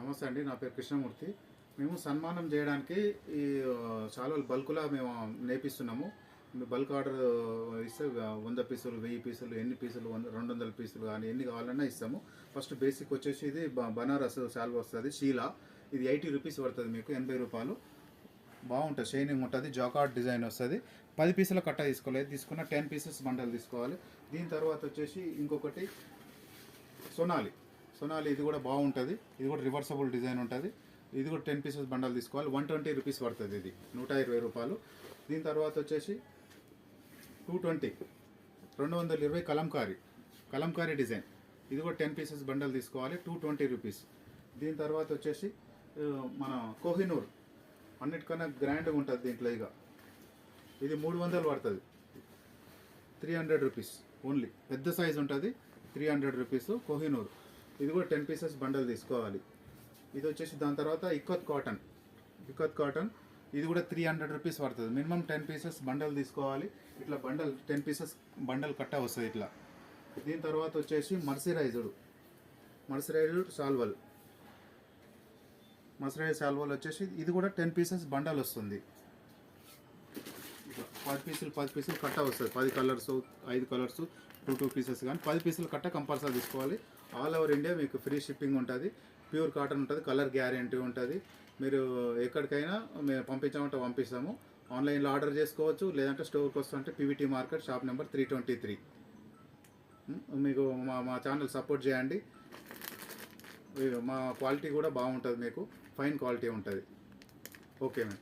నమస్తే అండి, నా పేరు కృష్ణమూర్తి. మేము సన్మానం చేయడానికి ఈ చాలా బల్క్లా మేము నేపిస్తున్నాము. బల్క్ ఆర్డర్ ఇస్తే 100 పీసులు, 1000 పీసులు, ఎన్ని పీసులు, 200 పీసులు కానీ ఎన్ని కావాలన్నా ఇస్తాము. ఫస్ట్ బేసిక్ వచ్చేసి ఇది బనారస్ శాల్వా వస్తుంది, షీలా. ఇది 80 రూపీస్ పడుతుంది, మీకు 80 రూపాయలు. బాగుంటుంది, షైనింగ్ ఉంటుంది, జాకార్డ్ డిజైన్ వస్తుంది. 10 పీసుల కట్ట తీసుకోలేదు, తీసుకున్న 10 పీసెస్ బండల్ తీసుకోవాలి. దీని తర్వాత వచ్చేసి ఇంకొకటి సొనాలి, ఇది కూడా బాగుంటుంది. ఇది కూడా రివర్సబుల్ డిజైన్ ఉంటుంది. ఇది కూడా 10 పీసెస్ బండల్ తీసుకోవాలి. 120 రూపీస్ పడుతుంది, ఇది 120 రూపాయలు. దీని తర్వాత వచ్చేసి 220 కలంకారీ డిజైన్. ఇది కూడా 10 పీసెస్ బండల్ తీసుకోవాలి, 220 రూపీస్. దీని తర్వాత వచ్చేసి మన కోహినూర్ అన్నిటికన్నా గ్రాండ్గా ఉంటుంది దీంట్లో. ఇది 300 పడుతుంది, 300 రూపీస్ ఓన్లీ. పెద్ద సైజు ఉంటుంది, 300 రూపీస్ కోహినూర్. ఇది కూడా 10 పీసెస్ బండల్ తీసుకోవాలి. ఇది వచ్చేసి దాని తర్వాత ఇక్కత్ కాటన్. ఇది కూడా 300 రూపీస్ పడుతుంది. మినిమం 10 పీసెస్ బండల్ తీసుకోవాలి. ఇట్లా బండల్ 10 పీసెస్ బండల్ కట్ట వస్తుంది ఇట్లా. దీని తర్వాత వచ్చేసి మర్సిరైజ్డ్ సాల్వల్ వచ్చేసి ఇది కూడా 10 పీసెస్ బండల్ వస్తుంది. 10 పీసులు కట్ట వస్తుంది. 10 కలర్స్, 5 కలర్స్, 2 పీసెస్ కానీ 10 పీసులు కట్ట కంపల్సరీ తీసుకోవాలి. ఆల్ ఓవర్ ఇండియా మీకు ఫ్రీ షిప్పింగ్ ఉంటుంది. ప్యూర్ కాటన్ ఉంటుంది, కలర్ గ్యారెంటీ ఉంటుంది. మీరు ఎక్కడికైనా మేము పంపించామంటే పంపిస్తాము. ఆన్లైన్లో ఆర్డర్ చేసుకోవచ్చు, లేదంటే స్టోర్కి వస్తుంటే పీవీటీ మార్కెట్, షాప్ నెంబర్ 323. మీకు మా ఛానల్ సపోర్ట్ చేయండి. మా క్వాలిటీ కూడా బాగుంటుంది, మీకు ఫైన్ క్వాలిటీ ఉంటుంది. Okay ma'am.